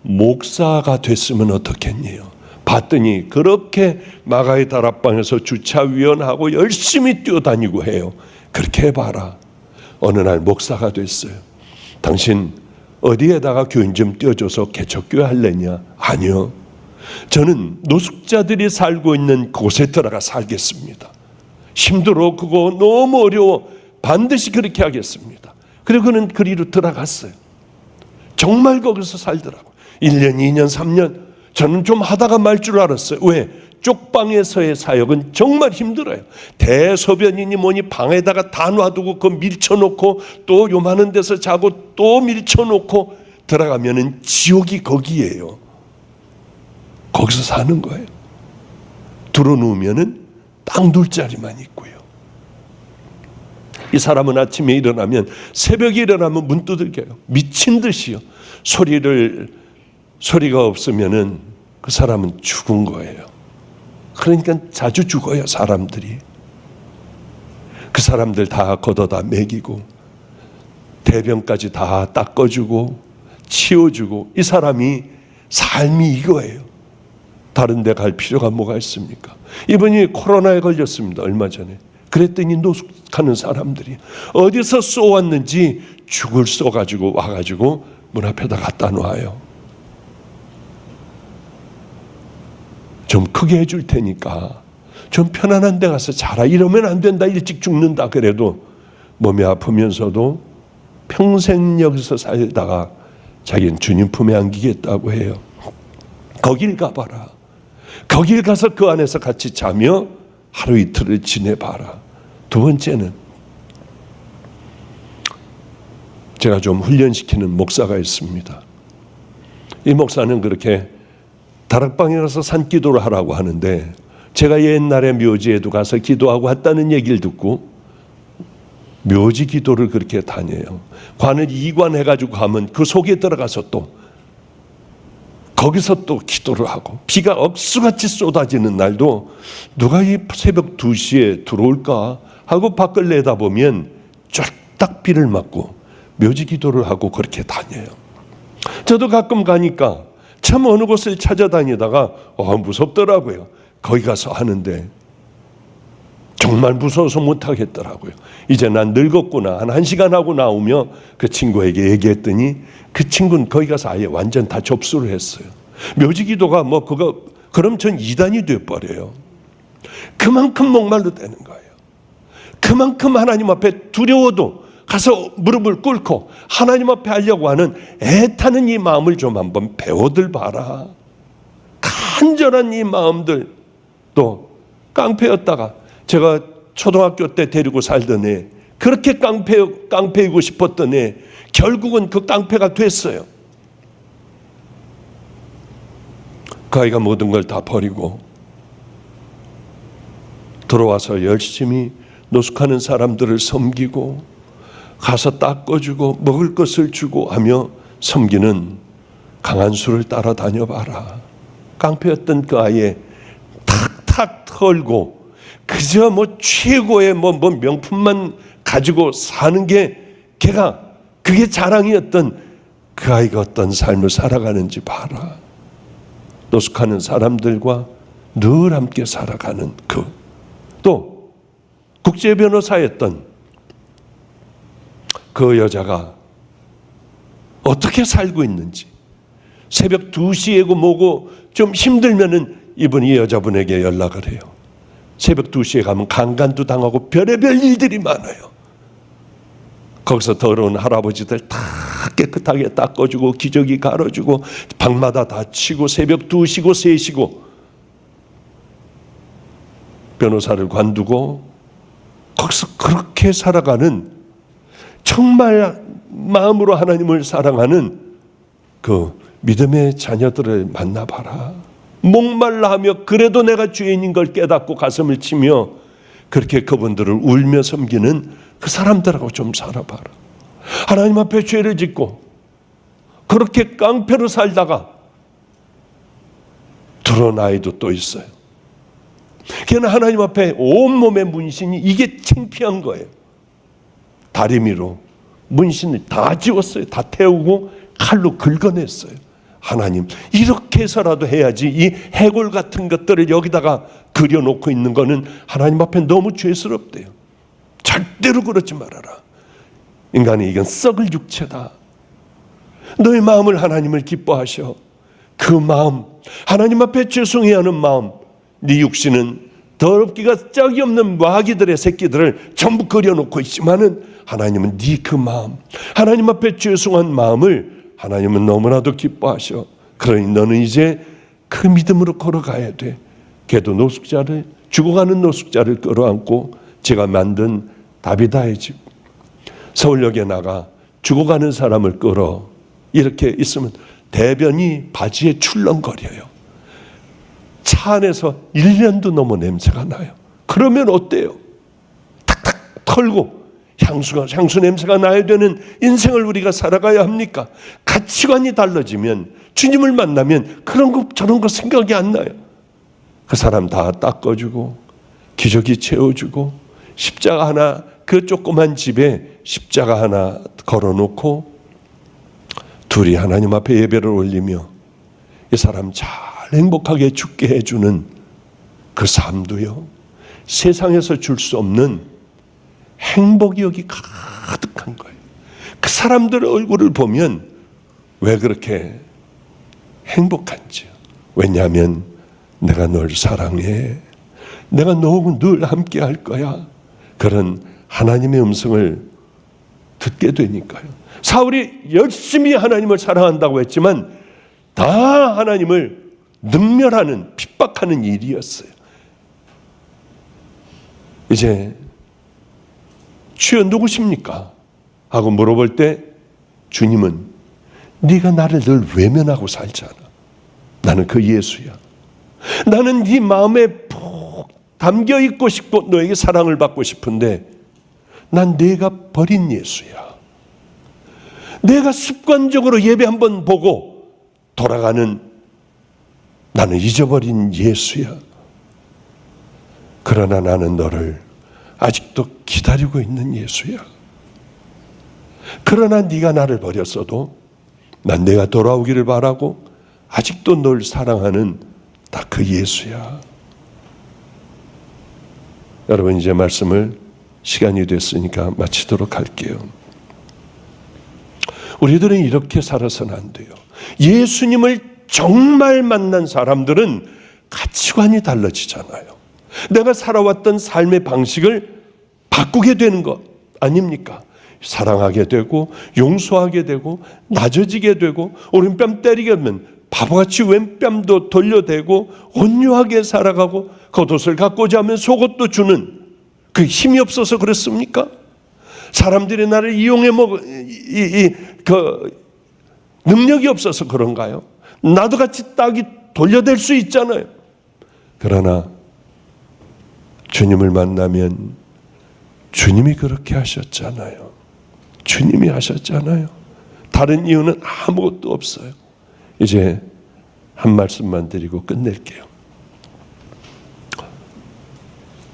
목사가 됐으면 어떻겠니요? 봤더니 그렇게 마가의 다락방에서 주차위원하고 열심히 뛰어다니고 해요. 그렇게 해봐라. 어느 날 목사가 됐어요. 당신 어디에다가 교인 좀 띄워줘서 개척교회 할래냐? 아니요. 저는 노숙자들이 살고 있는 곳에 들어가 살겠습니다. 힘들어. 그거 너무 어려워. 반드시 그렇게 하겠습니다. 그리고 그는 그리로 들어갔어요. 정말 거기서 살더라고요. 1년, 2년, 3년. 저는 좀 하다가 말 줄 알았어요. 왜? 쪽방에서의 사역은 정말 힘들어요. 대소변이니 뭐니 방에다가 다 놔두고 그 밀쳐놓고 또 요만한 데서 자고 또 밀쳐놓고 들어가면은 지옥이 거기예요. 거기서 사는 거예요. 들어누우면은 딱 누울 자리만 있고요. 이 사람은 아침에 일어나면, 새벽에 일어나면 문 두들겨요. 미친 듯이요. 소리가 없으면은 그 사람은 죽은 거예요. 그러니까 자주 죽어요, 사람들이. 그 사람들 다 걷어다 먹이고 대변까지 다 닦아주고 치워주고, 이 사람이 삶이 이거예요. 다른 데 갈 필요가 뭐가 있습니까? 이분이 코로나에 걸렸습니다, 얼마 전에. 그랬더니 노숙하는 사람들이 어디서 쏘왔는지 죽을 쏘가지고 와가지고 문 앞에다 갖다 놔요. 좀 크게 해줄 테니까 좀 편안한 데 가서 자라. 이러면 안 된다, 일찍 죽는다. 그래도 몸이 아프면서도 평생 여기서 살다가 자기는 주님 품에 안기겠다고 해요. 거길 가봐라. 거길 가서 그 안에서 같이 자며 하루 이틀을 지내봐라. 두 번째는, 제가 좀 훈련시키는 목사가 있습니다. 이 목사는 그렇게 다락방에 가서 산기도를 하라고 하는데, 제가 옛날에 묘지에도 가서 기도하고 왔다는 얘기를 듣고 묘지 기도를 그렇게 다녀요. 관을 2관 해가지고 가면 그 속에 들어가서 또 거기서 또 기도를 하고, 비가 억수같이 쏟아지는 날도 누가 이 새벽 2시에 들어올까 하고 밖을 내다보면 쫙딱 비를 맞고 묘지 기도를 하고 그렇게 다녀요. 저도 가끔 가니까 참 어느 곳을 찾아다니다가 무섭더라고요. 거기 가서 하는데 정말 무서워서 못하겠더라고요. 이제 난 늙었구나. 한 1시간 하고 나오며 그 친구에게 얘기했더니 그 친구는 거기 가서 아예 완전 다 접수를 했어요. 묘지기도가 그럼 전 이단이 돼버려요. 그만큼 목말로 되는 거예요. 그만큼 하나님 앞에 두려워도 가서 무릎을 꿇고 하나님 앞에 하려고 하는 애타는 이 마음을 좀 한번 배워들 봐라. 간절한 이 마음들. 또 깡패였다가, 제가 초등학교 때 데리고 살던 애, 그렇게 깡패이고 싶었던 애, 결국은 그 깡패가 됐어요. 그 아이가 모든 걸 다 버리고 들어와서 열심히 노숙하는 사람들을 섬기고 가서 닦아주고 먹을 것을 주고 하며 섬기는 강한수를 따라다녀봐라. 깡패였던 그 아이의 탁탁 털고 그저 최고의 명품만 가지고 사는 게 그게 자랑이었던 그 아이가 어떤 삶을 살아가는지 봐라. 노숙하는 사람들과 늘 함께 살아가는 또 국제 변호사였던 그 여자가 어떻게 살고 있는지, 새벽 2시에고 뭐고 좀 힘들면은 이분이 여자분에게 연락을 해요. 새벽 2시에 가면 강간도 당하고 별의별 일들이 많아요. 거기서 더러운 할아버지들 다 깨끗하게 닦아주고 기저귀 갈아주고 방마다 다 치고 새벽 2시고 3시고 변호사를 관두고 거기서 그렇게 살아가는, 정말 마음으로 하나님을 사랑하는 그 믿음의 자녀들을 만나봐라. 목말라 하며 그래도 내가 죄인인 걸 깨닫고 가슴을 치며 그렇게 그분들을 울며 섬기는 그 사람들하고 좀 살아봐라. 하나님 앞에 죄를 짓고 그렇게 깡패로 살다가 들어온 아이도 또 있어요. 걔는 하나님 앞에 온몸의 문신이, 이게 창피한 거예요. 다 다리미로 문신을 다 지웠어요. 다 태우고 칼로 긁어냈어요. 하나님, 이렇게 해서라도 해야지. 이 해골 같은 것들을 여기다가 그려놓고 있는 거는 하나님 앞에 너무 죄스럽대요. 절대로 그러지 말아라. 인간이 이건 썩을 육체다. 너의 마음을 하나님을 기뻐하셔. 그 마음, 하나님 앞에 죄송해야 하는 마음. 네 육신은 더럽기가 짝이 없는 마귀들의 새끼들을 전부 그려놓고 있지만은 하나님은 네 그 마음, 하나님 앞에 죄송한 마음을 하나님은 너무나도 기뻐하셔. 그러니 너는 이제 그 믿음으로 걸어가야 돼. 걔도 노숙자를, 죽어가는 노숙자를 끌어안고 제가 만든 다비다의 집, 서울역에 나가 죽어가는 사람을 끌어 이렇게 있으면 대변이 바지에 출렁거려요. 차 안에서 1년도 넘어 냄새가 나요. 그러면 어때요? 탁탁 털고 향수 냄새가 나야 되는 인생을 우리가 살아가야 합니까? 가치관이 달라지면, 주님을 만나면 그런 거 저런 거 생각이 안 나요. 그 사람 다 닦아주고 기저귀 채워주고 십자가 하나, 그 조그만 집에 십자가 하나 걸어놓고 둘이 하나님 앞에 예배를 올리며 이 사람 잘 행복하게 죽게 해주는 그 삶도요, 세상에서 줄 수 없는 행복이 여기 가득한 거예요. 그 사람들의 얼굴을 보면 왜 그렇게 행복한지. 왜냐하면 내가 널 사랑해. 내가 너하고 늘 함께 할 거야. 그런 하나님의 음성을 듣게 되니까요. 사울이 열심히 하나님을 사랑한다고 했지만 다 하나님을 능멸하는, 핍박하는 일이었어요. 이제 주여 누구십니까? 하고 물어볼 때 주님은 네가 나를 늘 외면하고 살잖아. 나는 그 예수야. 나는 네 마음에 푹 담겨 있고 싶고 너에게 사랑을 받고 싶은데 난 내가 버린 예수야. 내가 습관적으로 예배 한번 보고 돌아가는, 나는 잊어버린 예수야. 그러나 나는 너를 아직도 기다리고 있는 예수야. 그러나 네가 나를 버렸어도 난 내가 돌아오기를 바라고 아직도 널 사랑하는 다 그 예수야. 여러분, 이제 말씀을 시간이 됐으니까 마치도록 할게요. 우리들은 이렇게 살아서는 안 돼요. 예수님을 정말 만난 사람들은 가치관이 달라지잖아요. 내가 살아왔던 삶의 방식을 바꾸게 되는 것 아닙니까? 사랑하게 되고 용서하게 되고 낮아지게 되고 오른뺨 때리게 되면 바보같이 왼뺨도 돌려대고 온유하게 살아가고 겉옷을 갖고자 하면 속옷도 주는, 그 힘이 없어서 그렇습니까? 사람들이 나를 이용해 그 능력이 없어서 그런가요? 나도 같이 딱이 돌려댈 수 있잖아요. 그러나 주님을 만나면 주님이 그렇게 하셨잖아요. 주님이 하셨잖아요. 다른 이유는 아무것도 없어요. 이제 한 말씀만 드리고 끝낼게요.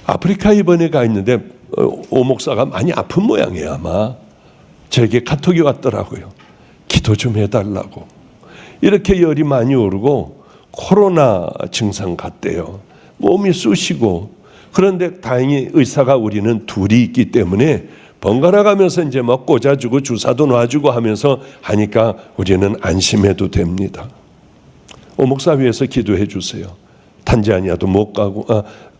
아프리카 이번에 가 있는데 오 목사가 많이 아픈 모양이에요. 아마 저에게 카톡이 왔더라고요. 기도 좀 해달라고. 이렇게 열이 많이 오르고 코로나 증상 같대요. 몸이 쑤시고. 그런데 다행히 의사가 우리는 둘이 있기 때문에 번갈아 가면서 이제 막 꽂아주고 주사도 놔주고 하면서 하니까 우리는 안심해도 됩니다. 오 목사 위해서 기도해 주세요. 탄자니아도 못 가고,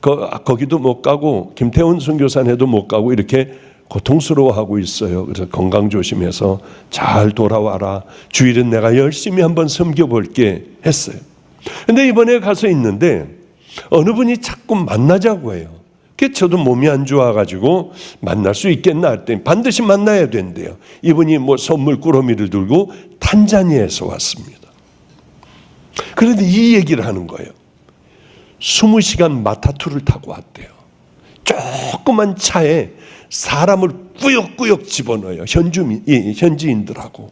거기도 못 가고, 김태훈 선교사네도 못 가고 이렇게 고통스러워하고 있어요. 그래서 건강 조심해서 잘 돌아와라. 주일은 내가 열심히 한번 섬겨볼게 했어요. 근데 이번에 가서 있는데 어느 분이 자꾸 만나자고 해요. 저도 몸이 안 좋아가지고 만날 수 있겠나 했더니 반드시 만나야 된대요. 이분이 뭐 선물 꾸러미를 들고 탄자니아에서 왔습니다. 그런데 이 얘기를 하는 거예요. 20시간 마타투를 타고 왔대요. 조그만 차에 사람을 꾸역꾸역 집어넣어요. 현지인들하고.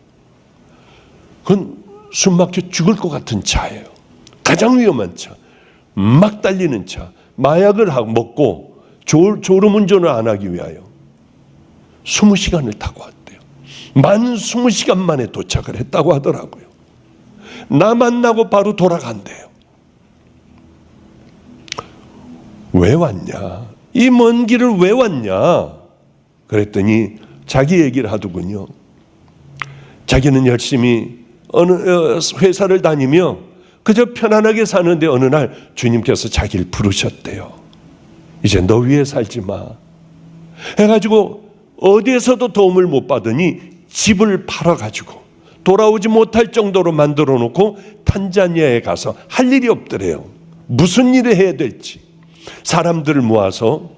그건 숨 막혀 죽을 것 같은 차예요. 가장 위험한 차. 막 달리는 차. 마약을 먹고 졸음운전을 안 하기 위하여 20시간을 타고 왔대요. 만 20시간 만에 도착을 했다고 하더라고요. 나 만나고 바로 돌아간대요. 왜 왔냐? 이 먼 길을 왜 왔냐? 그랬더니 자기 얘기를 하더군요. 자기는 열심히 어느 회사를 다니며 그저 편안하게 사는데 어느 날 주님께서 자기를 부르셨대요. 이제 너 위에 살지 마 해가지고 어디에서도 도움을 못 받으니 집을 팔아가지고 돌아오지 못할 정도로 만들어 놓고 탄자니아에 가서 할 일이 없더래요. 무슨 일을 해야 될지. 사람들을 모아서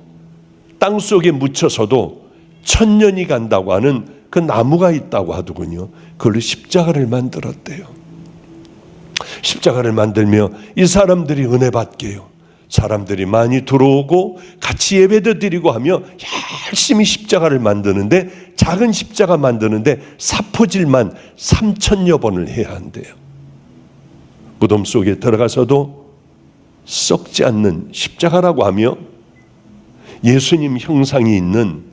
땅속에 묻혀서도 1000년이 간다고 하는 그 나무가 있다고 하더군요. 그걸로 십자가를 만들었대요. 십자가를 만들며 이 사람들이 은혜 받게요. 사람들이 많이 들어오고 같이 예배도 드리고 하며 열심히 십자가를 만드는데, 작은 십자가 만드는데 사포질만 3000여 번을 해야 한대요. 무덤 속에 들어가서도 썩지 않는 십자가라고 하며 예수님 형상이 있는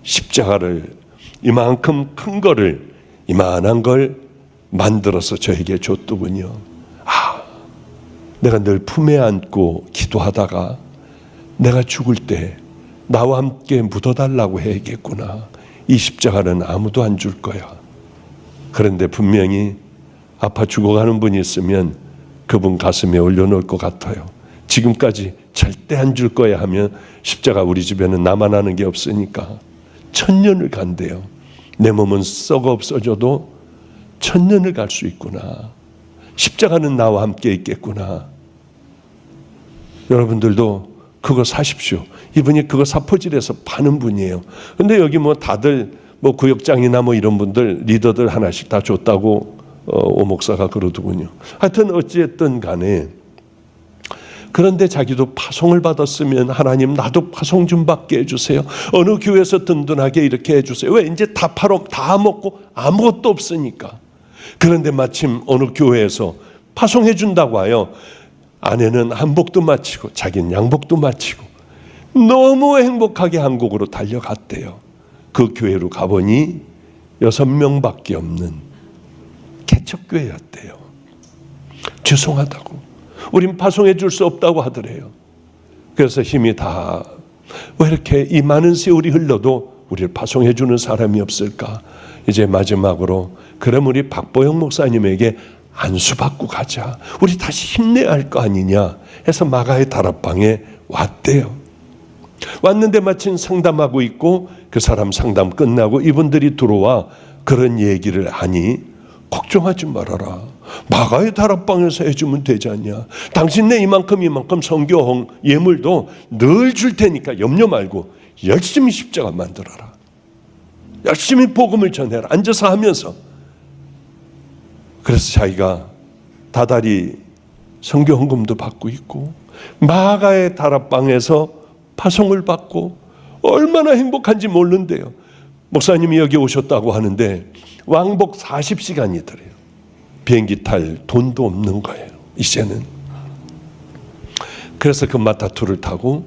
십자가를, 이만큼 큰 거를, 이만한 걸 만들어서 저에게 줬더군요. 내가 늘 품에 안고 기도하다가 내가 죽을 때 나와 함께 묻어달라고 해야겠구나. 이 십자가는 아무도 안 줄 거야. 그런데 분명히 아파 죽어가는 분이 있으면 그분 가슴에 올려놓을 것 같아요. 지금까지 절대 안 줄 거야 하면 십자가 우리 집에는 나만 아는 게 없으니까 1000년을 간대요. 내 몸은 썩어 없어져도 1000년을 갈 수 있구나. 십자가는 나와 함께 있겠구나. 여러분들도 그거 사십시오. 이분이 그거 사포질해서 파는 분이에요. 근데 여기 뭐 다들 뭐 구역장이나 뭐 이런 분들, 리더들 하나씩 다 줬다고 오 목사가 그러더군요. 하여튼 어찌됐든 간에, 그런데 자기도 파송을 받았으면 하나님 나도 파송 좀 받게 해주세요. 어느 교회에서 든든하게 이렇게 해주세요. 왜? 이제 다 팔어 다 먹고 아무것도 없으니까. 그런데 마침 어느 교회에서 파송해 준다고 하여 아내는 한복도 마치고 자기는 양복도 마치고 너무 행복하게 한국으로 달려갔대요. 그 교회로 가보니 6명밖에 없는 개척교회였대요. 죄송하다고, 우린 파송해 줄 수 없다고 하더래요. 그래서 힘이 다, 왜 이렇게 이 많은 세월이 흘러도 우리를 파송해 주는 사람이 없을까? 이제 마지막으로, 그럼 우리 박보영 목사님에게 안수받고 가자. 우리 다시 힘내야 할 거 아니냐 해서 마가의 다락방에 왔대요. 왔는데 마침 상담하고 있고, 그 사람 상담 끝나고 이분들이 들어와 그런 얘기를 하니, 걱정하지 말아라. 마가의 다락방에서 해주면 되지 않냐. 당신네 이만큼 성경 예물도 늘 줄 테니까 염려 말고 열심히 십자가 만들어라. 열심히 복음을 전해라. 앉아서 하면서. 그래서 자기가 다달이 성경 헌금도 받고 있고 마가의 다락방에서 파송을 받고 얼마나 행복한지 모르는데요. 목사님이 여기 오셨다고 하는데 왕복 40시간이더래요. 비행기 탈 돈도 없는 거예요, 이제는. 그래서 그 마타투를 타고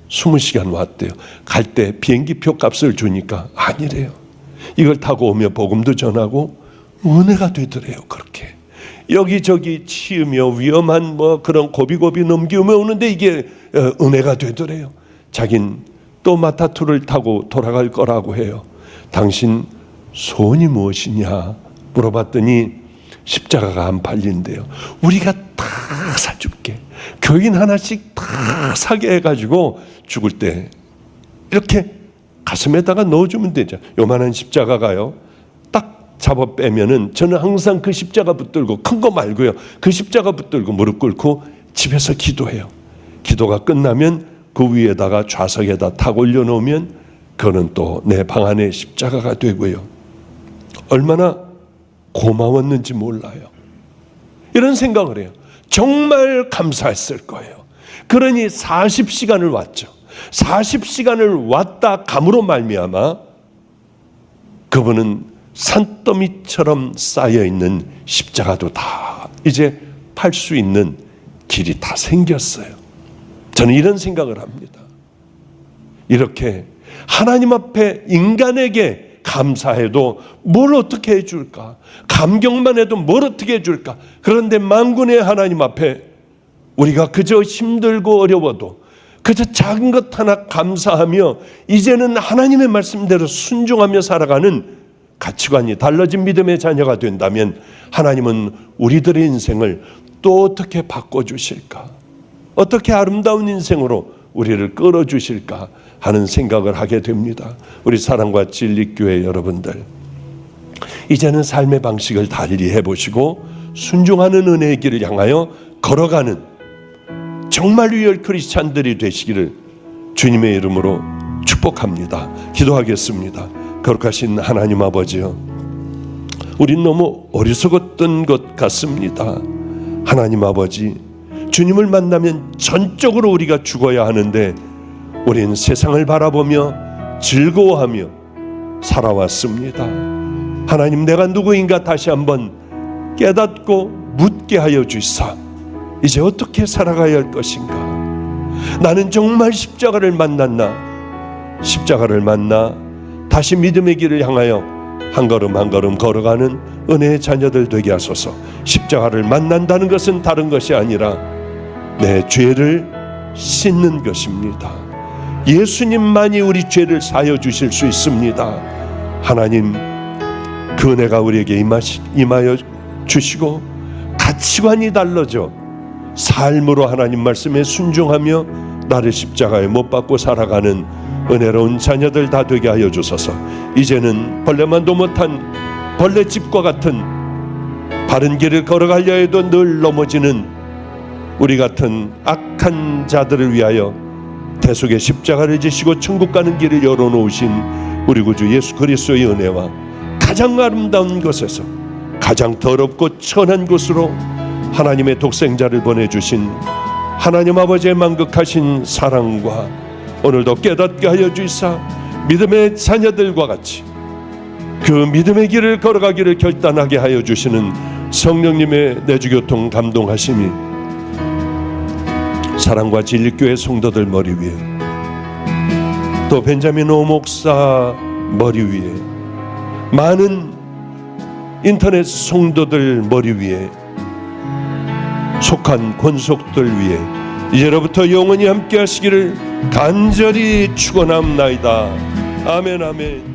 20시간 왔대요. 갈 때 비행기표 값을 주니까 아니래요. 이걸 타고 오면 복음도 전하고 은혜가 되더래요. 그렇게 여기저기 치으며 위험한 뭐 그런 고비고비 넘기며 오는데 이게 은혜가 되더래요. 자긴 또 마타투를 타고 돌아갈 거라고 해요. 당신 소원이 무엇이냐 물어봤더니 십자가가 안 팔린대요. 우리가 다 사줄게. 교인 하나씩 다 사게 해가지고 죽을 때 이렇게 가슴에다가 넣어주면 되죠. 요만한 십자가가요, 딱 잡아 빼면은, 저는 항상 그 십자가 붙들고, 큰 거 말고요, 그 십자가 붙들고 무릎 꿇고 집에서 기도해요. 기도가 끝나면 그 위에다가 좌석에다 탁 올려놓으면 그거는 또 내 방 안에 십자가가 되고요. 얼마나 고마웠는지 몰라요. 이런 생각을 해요. 정말 감사했을 거예요. 그러니 40시간을 왔죠. 40시간을 왔다 감으로 말미암아 그분은 산더미처럼 쌓여있는 십자가도 다 이제 팔 수 있는 길이 다 생겼어요. 저는 이런 생각을 합니다. 이렇게 하나님 앞에 인간에게 감사해도 뭘 어떻게 해줄까? 감격만 해도 뭘 어떻게 해줄까? 그런데 만군의 하나님 앞에 우리가 그저 힘들고 어려워도 그저 작은 것 하나 감사하며 이제는 하나님의 말씀대로 순종하며 살아가는 가치관이 달라진 믿음의 자녀가 된다면 하나님은 우리들의 인생을 또 어떻게 바꿔주실까? 어떻게 아름다운 인생으로 우리를 끌어주실까 하는 생각을 하게 됩니다. 우리 사랑과 진리교회 여러분들, 이제는 삶의 방식을 달리 해보시고 순종하는 은혜의 길을 향하여 걸어가는 정말 리얼 크리스찬들이 되시기를 주님의 이름으로 축복합니다. 기도하겠습니다. 거룩하신 하나님 아버지요, 우린 너무 어리석었던 것 같습니다. 하나님 아버지, 주님을 만나면 전적으로 우리가 죽어야 하는데 우린 세상을 바라보며 즐거워하며 살아왔습니다. 하나님, 내가 누구인가 다시 한번 깨닫고 묻게 하여 주시사 이제 어떻게 살아가야 할 것인가? 나는 정말 십자가를 만났나? 십자가를 만나 다시 믿음의 길을 향하여 한 걸음 한 걸음 걸어가는 은혜의 자녀들 되게 하소서. 십자가를 만난다는 것은 다른 것이 아니라 내 죄를 씻는 것입니다. 예수님만이 우리 죄를 사여 주실 수 있습니다. 하나님, 그 은혜가 우리에게 임하여 주시고 가치관이 달라져 삶으로 하나님 말씀에 순종하며 나를 십자가에 못 박고 살아가는 은혜로운 자녀들 다 되게 하여 주소서. 이제는 벌레만도 못한 벌레집과 같은 바른 길을 걸어가려 해도 늘 넘어지는 우리 같은 악한 자들을 위하여 대속의 십자가를 지시고 천국 가는 길을 열어놓으신 우리 구주 예수 그리스도의 은혜와 가장 아름다운 곳에서 가장 더럽고 천한 곳으로 하나님의 독생자를 보내주신 하나님 아버지의 만극하신 사랑과 오늘도 깨닫게 하여 주시사 믿음의 자녀들과 같이 그 믿음의 길을 걸어가기를 결단하게 하여 주시는 성령님의 내주교통 감동하심이 사랑과 진리교회 성도들 머리 위에, 또 벤자민 오 목사 머리 위에, 많은 인터넷 성도들 머리 위에, 속한 권속들 위에 이제로부터 영원히 함께 하시기를 간절히 축원합나이다. 아멘, 아멘.